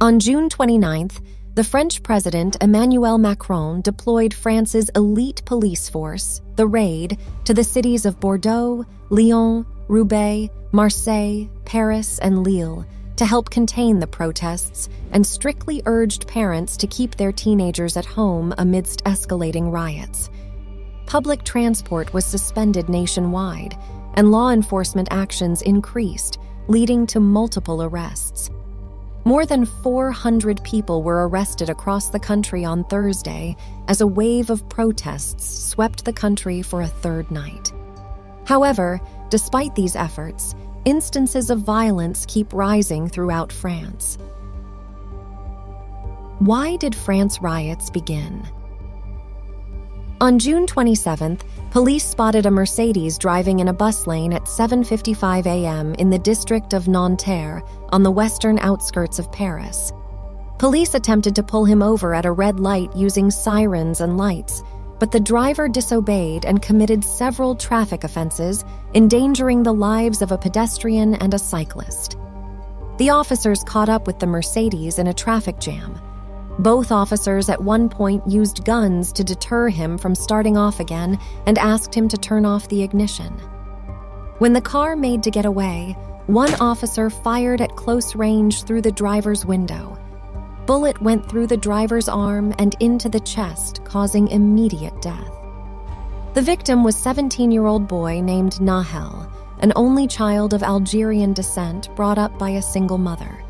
On June 29th, the French President Emmanuel Macron deployed France's elite police force, the Raid, to the cities of Bordeaux, Lyon, Roubaix, Marseille, Paris, and Lille to help contain the protests and strictly urged parents to keep their teenagers at home amidst escalating riots. Public transport was suspended nationwide, and law enforcement actions increased, leading to multiple arrests. More than 400 people were arrested across the country on Thursday as a wave of protests swept the country for a third night. However, despite these efforts, instances of violence keep rising throughout France. Why did France riots begin? On June 27th, police spotted a Mercedes driving in a bus lane at 7:55 a.m. in the district of Nanterre on the western outskirts of Paris. Police attempted to pull him over at a red light using sirens and lights, but the driver disobeyed and committed several traffic offenses, endangering the lives of a pedestrian and a cyclist. The officers caught up with the Mercedes in a traffic jam. Both officers at one point used guns to deter him from starting off again and asked him to turn off the ignition. When the car made to get away, one officer fired at close range through the driver's window. Bullet went through the driver's arm and into the chest, causing immediate death. The victim was 17-year-old boy named Nahel, an only child of Algerian descent brought up by a single mother.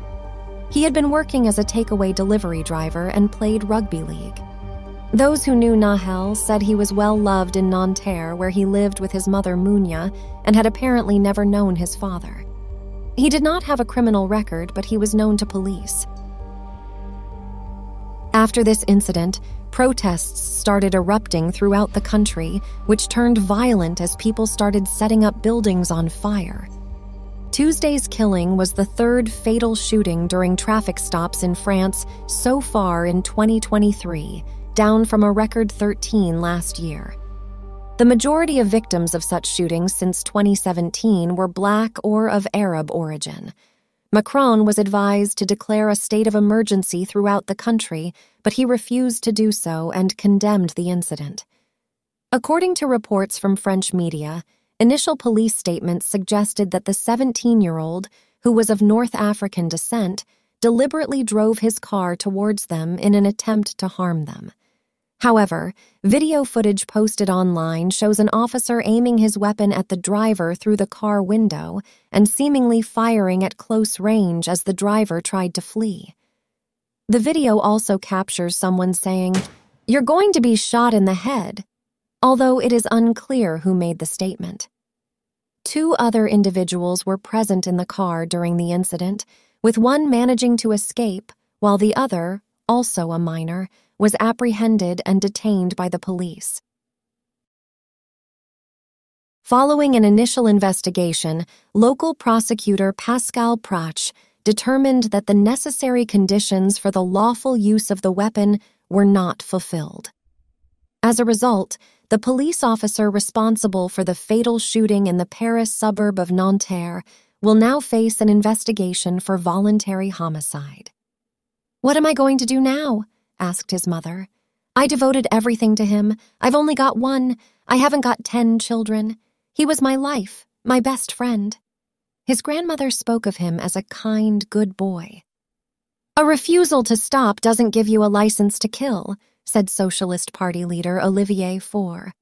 He had been working as a takeaway delivery driver and played rugby league. Those who knew Nahel said he was well loved in Nanterre, where he lived with his mother Mounia and had apparently never known his father. He did not have a criminal record, but he was known to police. After this incident, protests started erupting throughout the country, which turned violent as people started setting up buildings on fire. Tuesday's killing was the third fatal shooting during traffic stops in France so far in 2023, down from a record 13 last year. The majority of victims of such shootings since 2017 were Black or of Arab origin. Macron was advised to declare a state of emergency throughout the country, but he refused to do so and condemned the incident. According to reports from French media, initial police statements suggested that the 17-year-old, who was of North African descent, deliberately drove his car towards them in an attempt to harm them. However, video footage posted online shows an officer aiming his weapon at the driver through the car window and seemingly firing at close range as the driver tried to flee. The video also captures someone saying, "You're going to be shot in the head," although it is unclear who made the statement. 2 other individuals were present in the car during the incident, with one managing to escape, while the other, also a minor, was apprehended and detained by the police. Following an initial investigation, local prosecutor Pascal Prach determined that the necessary conditions for the lawful use of the weapon were not fulfilled. As a result, the police officer responsible for the fatal shooting in the Paris suburb of Nanterre will now face an investigation for voluntary homicide. "What am I going to do now?" asked his mother. "I devoted everything to him. I've only got one. I haven't got 10 children. He was my life, my best friend." His grandmother spoke of him as a kind, good boy. "A refusal to stop doesn't give you a license to kill," said Socialist Party leader Olivier Faure.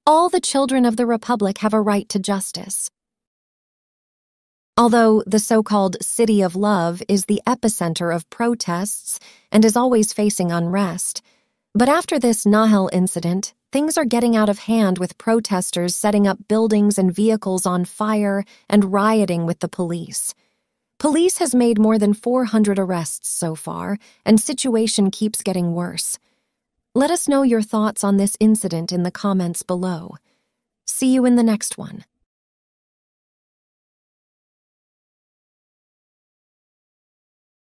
"All the children of the Republic have a right to justice." Although the so-called City of Love is the epicenter of protests and is always facing unrest, but after this Nahel incident, things are getting out of hand with protesters setting up buildings and vehicles on fire and rioting with the police. Police has made more than 400 arrests so far, and situation keeps getting worse. Let us know your thoughts on this incident in the comments below. See you in the next one.